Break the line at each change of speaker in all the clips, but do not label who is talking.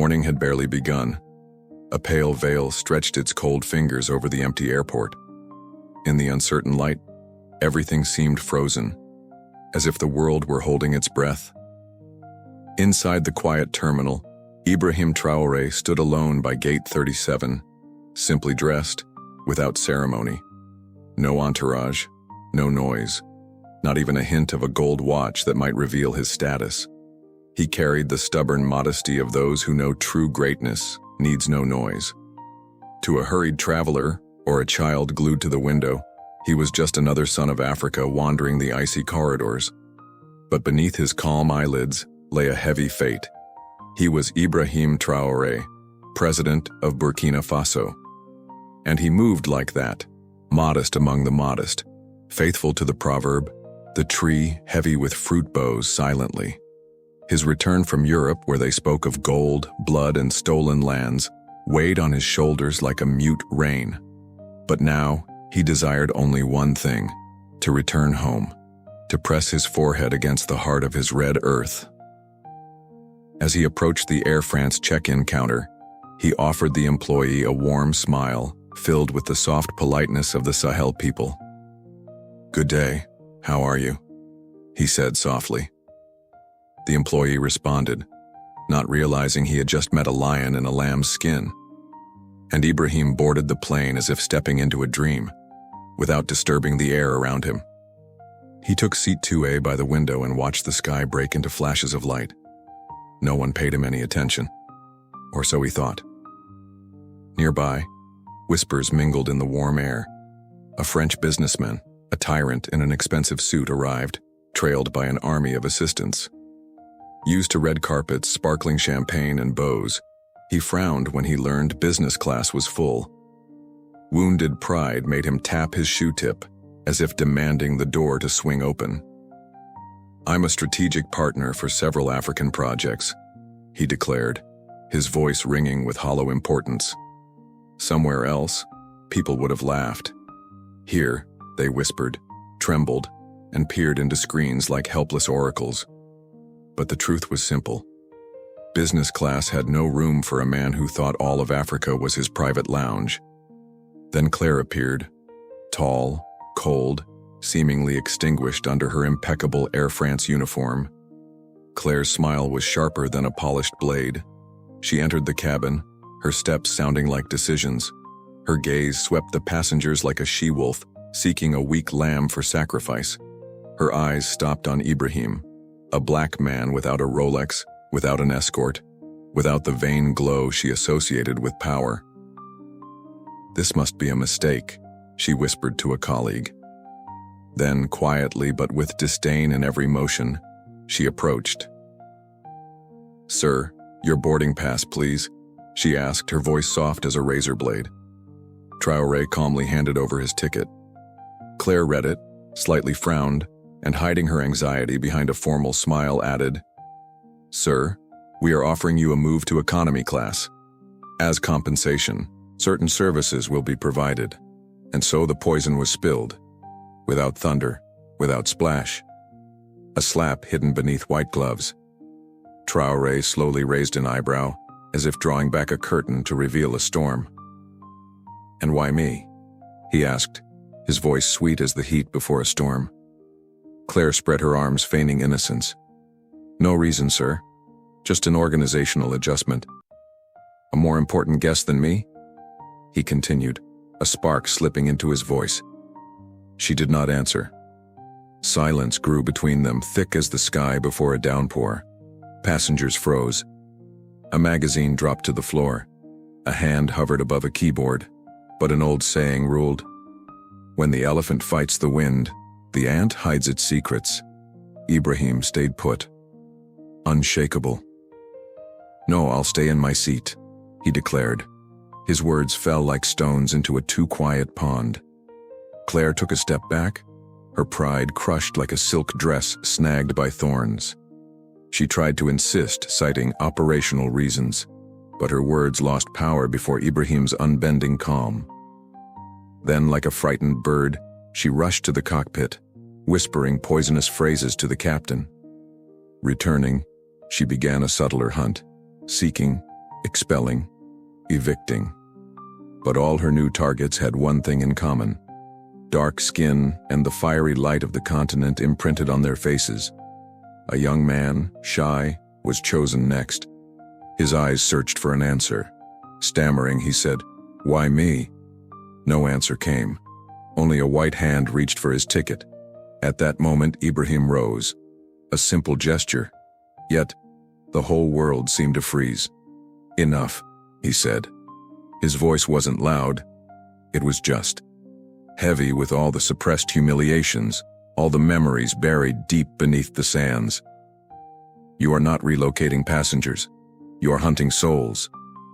Morning had barely begun. A pale veil stretched its cold fingers over the empty airport. In the uncertain light, everything seemed frozen, as if the world were holding its breath. Inside the quiet terminal, Ibrahim Traoré stood alone by gate 37, simply dressed, without ceremony. No entourage, no noise, not even a hint of a gold watch that might reveal his status. He carried the stubborn modesty of those who know true greatness needs no noise. To a hurried traveler, or a child glued to the window, he was just another son of Africa wandering the icy corridors. But beneath his calm eyelids lay a heavy fate. He was Ibrahim Traoré, president of Burkina Faso. And he moved like that, modest among the modest, faithful to the proverb, the tree heavy with fruit boughs silently. His return from Europe, where they spoke of gold, blood, and stolen lands, weighed on his shoulders like a mute rain. But now, he desired only one thing: to return home, to press his forehead against the heart of his red earth. As he approached the Air France check-in counter, he offered the employee a warm smile, filled with the soft politeness of the Sahel people. "Good day, how are you?" he said softly. The employee responded, not realizing he had just met a lion in a lamb's skin. And Ibrahim boarded the plane as if stepping into a dream, without disturbing the air around him. He took seat 2A by the window and watched the sky break into flashes of light. No one paid him any attention, or so he thought. Nearby, whispers mingled in the warm air. A French businessman, a tyrant in an expensive suit, arrived, trailed by an army of assistants. Used to red carpets, sparkling champagne, and bows, he frowned when he learned business class was full. Wounded pride made him tap his shoe tip, as if demanding the door to swing open. "I'm a strategic partner for several African projects," he declared, his voice ringing with hollow importance. Somewhere else, people would have laughed. Here, they whispered, trembled, and peered into screens like helpless oracles. But the truth was simple. Business class had no room for a man who thought all of Africa was his private lounge. Then Claire appeared, tall, cold, seemingly extinguished under her impeccable Air France uniform. Claire's smile was sharper than a polished blade. She entered the cabin, her steps sounding like decisions. Her gaze swept the passengers like a she-wolf, seeking a weak lamb for sacrifice. Her eyes stopped on Ibrahim, a black man without a Rolex, without an escort, without the vain glow she associated with power. "This must be a mistake," she whispered to a colleague. Then, quietly but with disdain in every motion, she approached. "Sir, your boarding pass, please," she asked, her voice soft as a razor blade. Traoré calmly handed over his ticket. Claire read it, slightly frowned, and hiding her anxiety behind a formal smile added, "Sir, we are offering you a move to economy class. As compensation, certain services will be provided." And so the poison was spilled, without thunder, without splash. A slap hidden beneath white gloves. Traoré slowly raised an eyebrow, as if drawing back a curtain to reveal a storm. "And why me?" he asked, his voice sweet as the heat before a storm. Claire spread her arms, feigning innocence. "No reason, sir. Just an organizational adjustment." "A more important guest than me?" he continued, a spark slipping into his voice. She did not answer. Silence grew between them, thick as the sky before a downpour. Passengers froze. A magazine dropped to the floor. A hand hovered above a keyboard, but an old saying ruled. When the elephant fights the wind, the ant hides its secrets. Ibrahim stayed put, unshakable. "No, I'll stay in my seat," he declared. His words fell like stones into a too-quiet pond. Claire took a step back, her pride crushed like a silk dress snagged by thorns. She tried to insist, citing operational reasons, but her words lost power before Ibrahim's unbending calm. Then, like a frightened bird, she rushed to the cockpit, whispering poisonous phrases to the captain. Returning, she began a subtler hunt, seeking, expelling, evicting. But all her new targets had one thing in common: dark skin and the fiery light of the continent imprinted on their faces. A young man, shy, was chosen next. His eyes searched for an answer. Stammering, he said, "Why me?" No answer came. Only a white hand reached for his ticket. At that moment, Ibrahim rose. A simple gesture. Yet, the whole world seemed to freeze. "Enough," he said. His voice wasn't loud. It was just heavy with all the suppressed humiliations, all the memories buried deep beneath the sands. "You are not relocating passengers. You are hunting souls.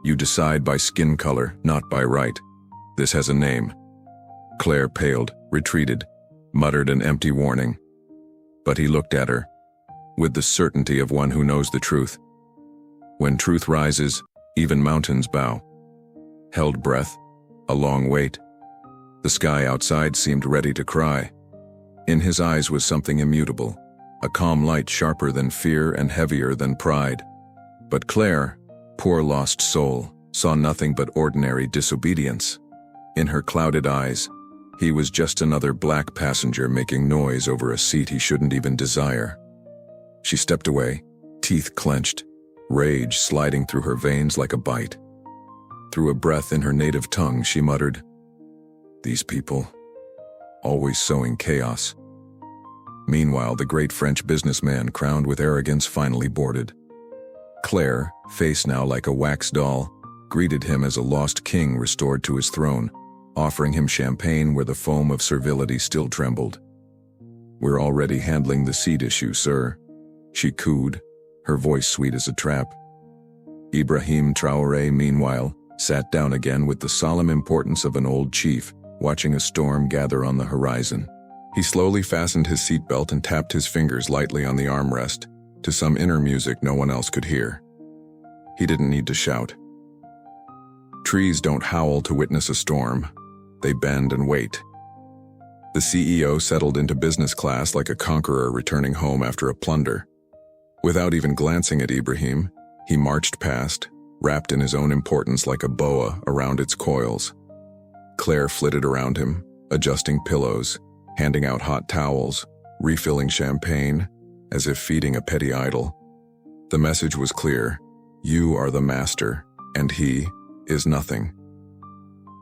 You decide by skin color, not by right. This has a name." Claire paled, retreated, muttered an empty warning. But he looked at her, with the certainty of one who knows the truth. When truth rises, even mountains bow. Held breath, a long wait. The sky outside seemed ready to cry. In his eyes was something immutable, a calm light sharper than fear and heavier than pride. But Claire, poor lost soul, saw nothing but ordinary disobedience. In her clouded eyes, he was just another black passenger making noise over a seat he shouldn't even desire. She stepped away, teeth clenched, rage sliding through her veins like a bite. Through a breath in her native tongue, she muttered, "These people, always sowing chaos." Meanwhile, the great French businessman, crowned with arrogance, finally boarded. Claire, face now like a wax doll, greeted him as a lost king restored to his throne, offering him champagne where the foam of servility still trembled. "We're already handling the seat issue, sir," she cooed, her voice sweet as a trap. Ibrahim Traoré, meanwhile, sat down again with the solemn importance of an old chief, watching a storm gather on the horizon. He slowly fastened his seatbelt and tapped his fingers lightly on the armrest, to some inner music no one else could hear. He didn't need to shout. Trees don't howl to witness a storm. They bend and wait. The CEO settled into business class like a conqueror returning home after a plunder. Without even glancing at Ibrahim, he marched past, wrapped in his own importance like a boa around its coils. Claire flitted around him, adjusting pillows, handing out hot towels, refilling champagne, as if feeding a petty idol. The message was clear: you are the master, and he is nothing.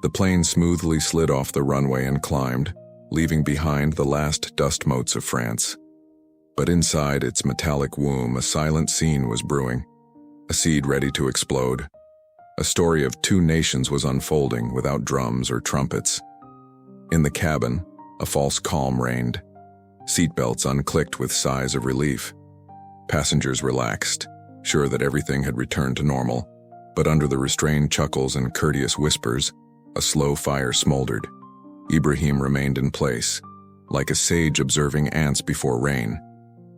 The plane smoothly slid off the runway and climbed, leaving behind the last dust motes of France. But inside its metallic womb, a silent scene was brewing. A seed ready to explode. A story of two nations was unfolding without drums or trumpets. In the cabin, a false calm reigned. Seatbelts unclicked with sighs of relief. Passengers relaxed, sure that everything had returned to normal, but under the restrained chuckles and courteous whispers, a slow fire smoldered. Ibrahim remained in place, like a sage observing ants before rain.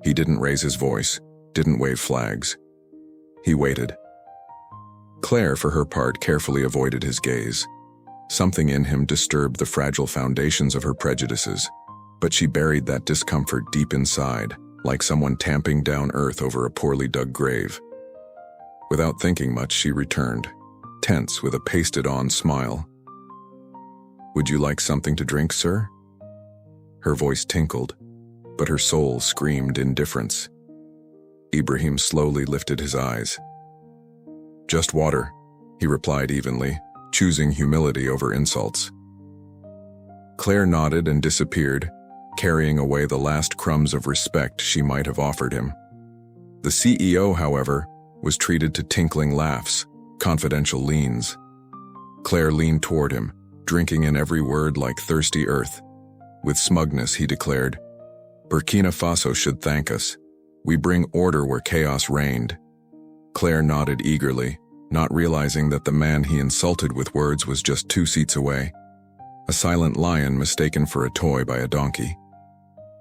He didn't raise his voice, didn't wave flags. He waited. Claire, for her part, carefully avoided his gaze. Something in him disturbed the fragile foundations of her prejudices, but she buried that discomfort deep inside, like someone tamping down earth over a poorly dug grave. Without thinking much, she returned, tense with a pasted-on smile. "Would you like something to drink, sir?" Her voice tinkled, but her soul screamed indifference. Ibrahim slowly lifted his eyes. "Just water," he replied evenly, choosing humility over insults. Claire nodded and disappeared, carrying away the last crumbs of respect she might have offered him. The CEO, however, was treated to tinkling laughs, confidential leans. Claire leaned toward him, drinking in every word like thirsty earth. With smugness, he declared, "Burkina Faso should thank us. We bring order where chaos reigned." Claire nodded eagerly, not realizing that the man he insulted with words was just 2 seats away. A silent lion mistaken for a toy by a donkey.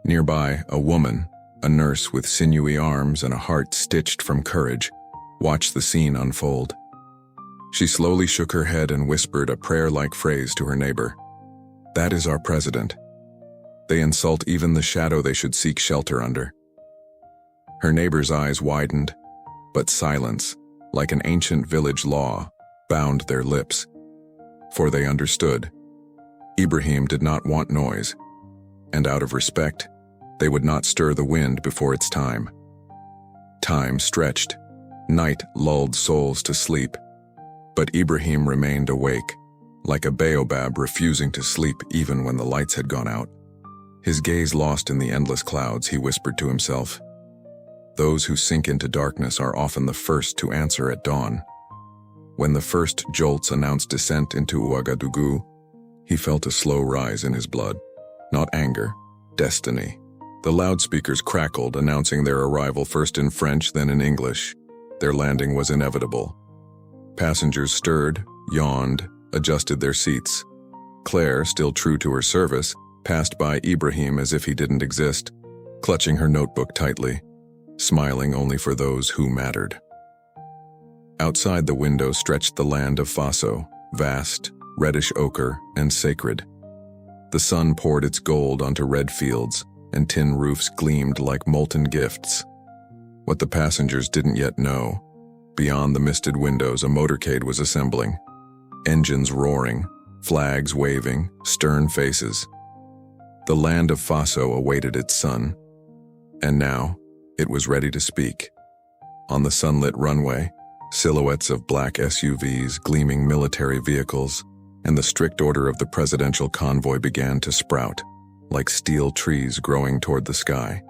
Nearby, a woman, a nurse with sinewy arms and a heart stitched from courage, watched the scene unfold. She slowly shook her head and whispered a prayer-like phrase to her neighbor. "That is our president. They insult even the shadow they should seek shelter under." Her neighbor's eyes widened, but silence, like an ancient village law, bound their lips. For they understood. Ibrahim did not want noise, and out of respect, they would not stir the wind before its time. Time stretched. Night lulled souls to sleep. But Ibrahim remained awake, like a baobab refusing to sleep even when the lights had gone out. His gaze lost in the endless clouds, he whispered to himself. Those who sink into darkness are often the first to answer at dawn. When the first jolts announced descent into Ouagadougou, he felt a slow rise in his blood. Not anger, destiny. The loudspeakers crackled, announcing their arrival first in French, then in English. Their landing was inevitable. Passengers stirred, yawned, adjusted their seats. Claire, still true to her service, passed by Ibrahim as if he didn't exist, clutching her notebook tightly, smiling only for those who mattered. Outside the window stretched the land of Faso, vast, reddish ochre, and sacred. The sun poured its gold onto red fields, and tin roofs gleamed like molten gifts. What the passengers didn't yet know, beyond the misted windows a motorcade was assembling. Engines roaring, flags waving, stern faces. The land of Faso awaited its sun. And now, it was ready to speak. On the sunlit runway, silhouettes of black SUVs, gleaming military vehicles, and the strict order of the presidential convoy began to sprout, like steel trees growing toward the sky.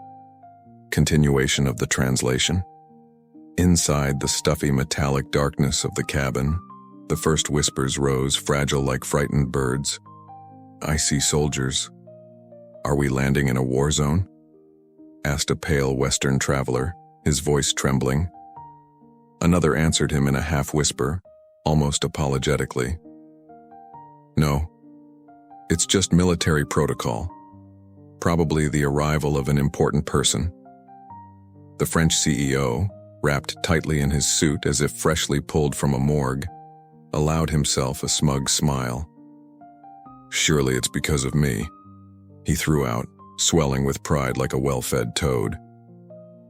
Continuation of the translation. Inside the stuffy metallic darkness of the cabin, the first whispers rose, fragile like frightened birds. "I see soldiers." "Are we landing in a war zone?" asked a pale Western traveler, his voice trembling. Another answered him in a half-whisper, almost apologetically. "No, it's just military protocol. Probably the arrival of an important person." The French CEO, wrapped tightly in his suit as if freshly pulled from a morgue, allowed himself a smug smile. "Surely it's because of me," he threw out, swelling with pride like a well-fed toad.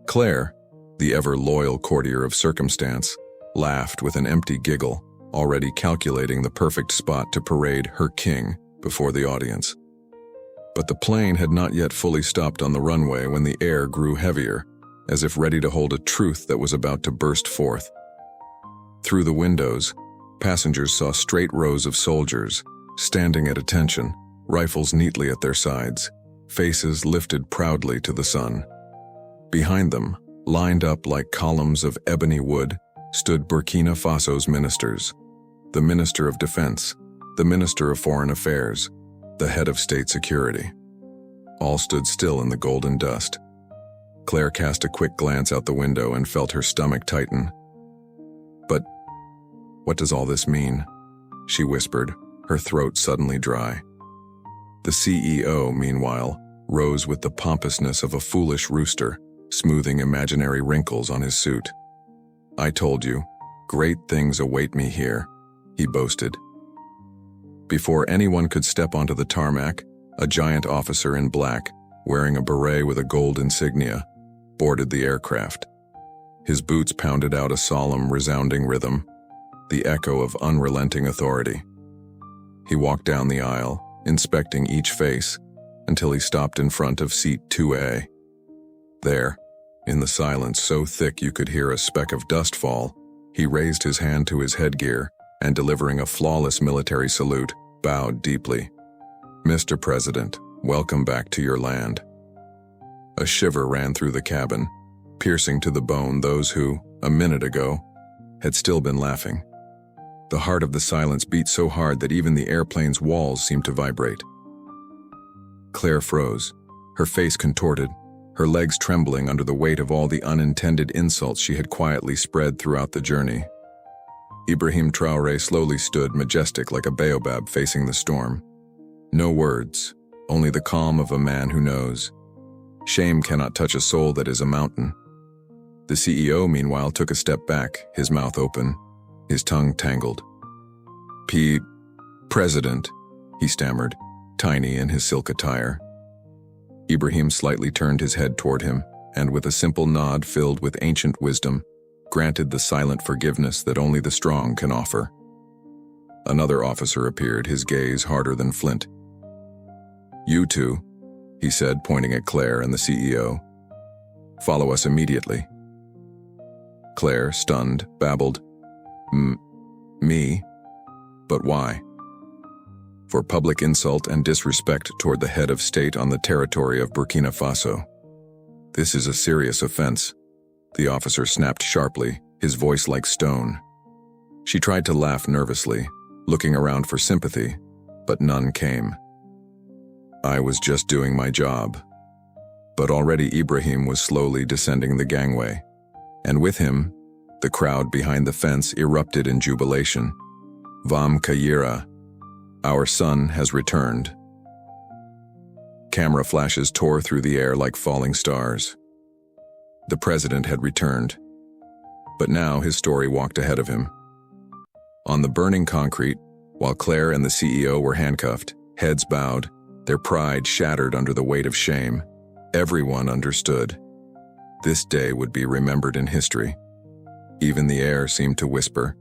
Claire, the ever-loyal courtier of circumstance, laughed with an empty giggle, already calculating the perfect spot to parade her king before the audience. But the plane had not yet fully stopped on the runway when the air grew heavier, as if ready to hold a truth that was about to burst forth. Through the windows, passengers saw straight rows of soldiers, standing at attention, rifles neatly at their sides, faces lifted proudly to the sun. Behind them, lined up like columns of ebony wood, stood Burkina Faso's ministers, the Minister of Defense, the Minister of Foreign Affairs, the head of state security. All stood still in the golden dust. Claire cast a quick glance out the window and felt her stomach tighten. "But what does all this mean?" she whispered, her throat suddenly dry. The CEO, meanwhile, rose with the pompousness of a foolish rooster, smoothing imaginary wrinkles on his suit. "I told you, great things await me here," he boasted. Before anyone could step onto the tarmac, a giant officer in black, wearing a beret with a gold insignia, boarded the aircraft. His boots pounded out a solemn, resounding rhythm, the echo of unrelenting authority. He walked down the aisle, inspecting each face, until he stopped in front of seat 2A. There, in the silence so thick you could hear a speck of dust fall, he raised his hand to his headgear and, delivering a flawless military salute, bowed deeply. "Mr. President, welcome back to your land." A shiver ran through the cabin, piercing to the bone those who, a minute ago, had still been laughing. The heart of the silence beat so hard that even the airplane's walls seemed to vibrate. Claire froze, her face contorted, her legs trembling under the weight of all the unintended insults she had quietly spread throughout the journey. Ibrahim Traoré slowly stood majestic like a baobab facing the storm. No words, only the calm of a man who knows. Shame cannot touch a soul that is a mountain. The CEO, meanwhile, took a step back, his mouth open, his tongue tangled. President, he stammered, tiny in his silk attire. Ibrahim slightly turned his head toward him, and with a simple nod filled with ancient wisdom, granted the silent forgiveness that only the strong can offer. Another officer appeared, his gaze harder than flint. "You two," he said, pointing at Claire and the CEO. "Follow us immediately." Claire, stunned, babbled, Me? But why?" "For public insult and disrespect toward the head of state on the territory of Burkina Faso. This is a serious offense," the officer snapped sharply, his voice like stone. She tried to laugh nervously, looking around for sympathy, but none came. "I was just doing my job." But already Ibrahim was slowly descending the gangway, and with him, the crowd behind the fence erupted in jubilation. "Vam Kayira, our son has returned." Camera flashes tore through the air like falling stars. The president had returned, but now his story walked ahead of him. On the burning concrete, while Claire and the CEO were handcuffed, heads bowed, their pride shattered under the weight of shame, everyone understood. This day would be remembered in history. Even the air seemed to whisper,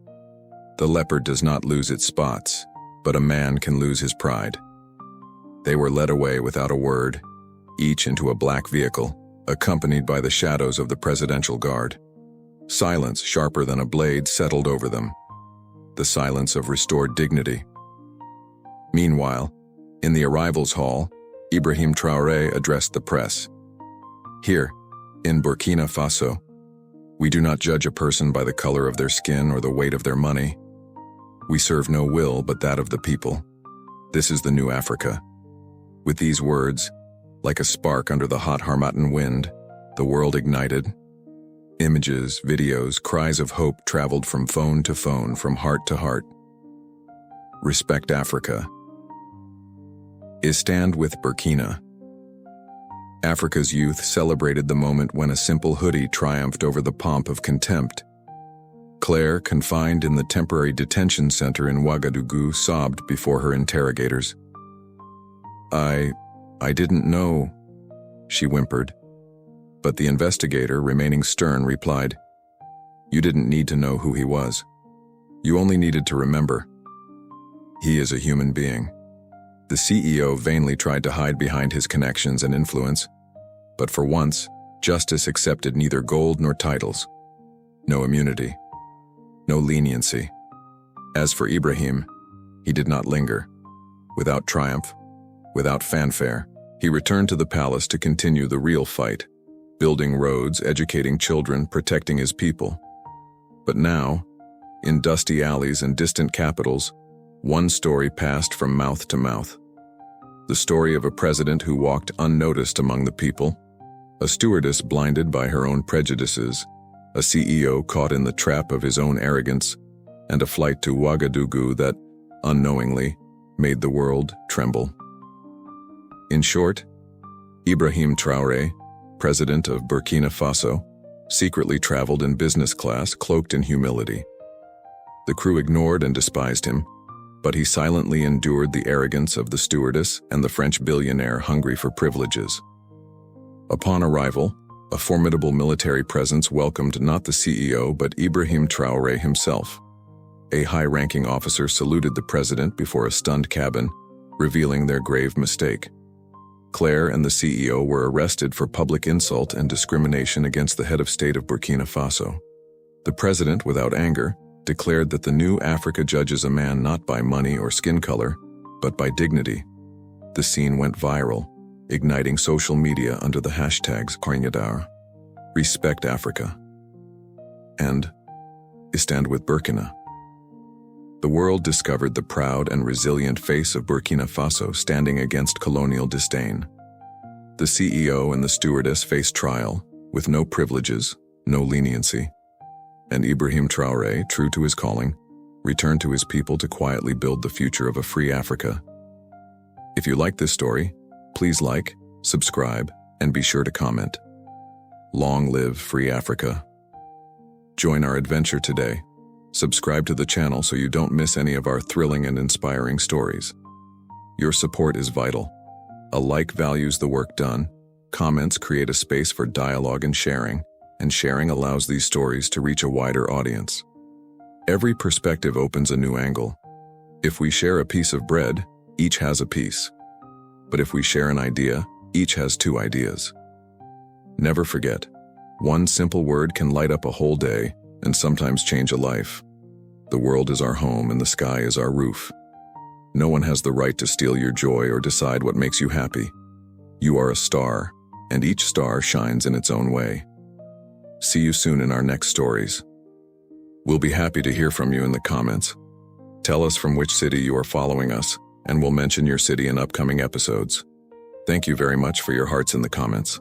"The leopard does not lose its spots, but a man can lose his pride." They were led away without a word, each into a black vehicle, accompanied by the shadows of the presidential guard. Silence sharper than a blade settled over them, the silence of restored dignity. Meanwhile, in the arrivals hall, Ibrahim Traoré addressed the press. "Here, in Burkina Faso, we do not judge a person by the color of their skin or the weight of their money. We serve no will but that of the people. This is the new Africa." With these words, like a spark under the hot Harmattan wind, the world ignited. Images, videos, cries of hope traveled from phone to phone, from heart to heart. Respect Africa. Is stand with Burkina. Africa's youth celebrated the moment when a simple hoodie triumphed over the pomp of contempt. Claire, confined in the temporary detention center in Ouagadougou, sobbed before her interrogators. I didn't know," she whimpered. But the investigator, remaining stern, replied, "You didn't need to know who he was. You only needed to remember. He is a human being." The CEO vainly tried to hide behind his connections and influence, but for once, justice accepted neither gold nor titles. No immunity. No leniency. As for Ibrahim, he did not linger. Without triumph, without fanfare, he returned to the palace to continue the real fight, building roads, educating children, protecting his people. But now, in dusty alleys and distant capitals, one story passed from mouth to mouth. The story of a president who walked unnoticed among the people, a stewardess blinded by her own prejudices, a CEO caught in the trap of his own arrogance, and a flight to Ouagadougou that, unknowingly, made the world tremble. In short, Ibrahim Traoré, president of Burkina Faso, secretly traveled in business class, cloaked in humility. The crew ignored and despised him, but he silently endured the arrogance of the stewardess and the French billionaire hungry for privileges. Upon arrival, a formidable military presence welcomed not the CEO but Ibrahim Traoré himself. A high-ranking officer saluted the president before a stunned cabin, revealing their grave mistake. Claire and the CEO were arrested for public insult and discrimination against the head of state of Burkina Faso. The president, without anger, declared that the new Africa judges a man not by money or skin color, but by dignity. The scene went viral, igniting social media under the hashtags Koignadar, Respect Africa, and Stand with Burkina. The world discovered the proud and resilient face of Burkina Faso standing against colonial disdain. The CEO and the stewardess faced trial, with no privileges, no leniency. And Ibrahim Traoré, true to his calling, returned to his people to quietly build the future of a free Africa. If you like this story, please like, subscribe, and be sure to comment. Long live free Africa. Join our adventure today. Subscribe to the channel so you don't miss any of our thrilling and inspiring stories. Your support is vital. A like values the work done, comments create a space for dialogue and sharing, and sharing allows these stories to reach a wider audience. Every perspective opens a new angle. If we share a piece of bread, each has a piece. But if we share an idea, each has two ideas. Never forget, one simple word can light up a whole day and sometimes change a life. The world is our home and the sky is our roof. No one has the right to steal your joy or decide what makes you happy. You are a star, and each star shines in its own way. See you soon in our next stories. We'll be happy to hear from you in the comments. Tell us from which city you are following us, and we'll mention your city in upcoming episodes. Thank you very much for your hearts in the comments.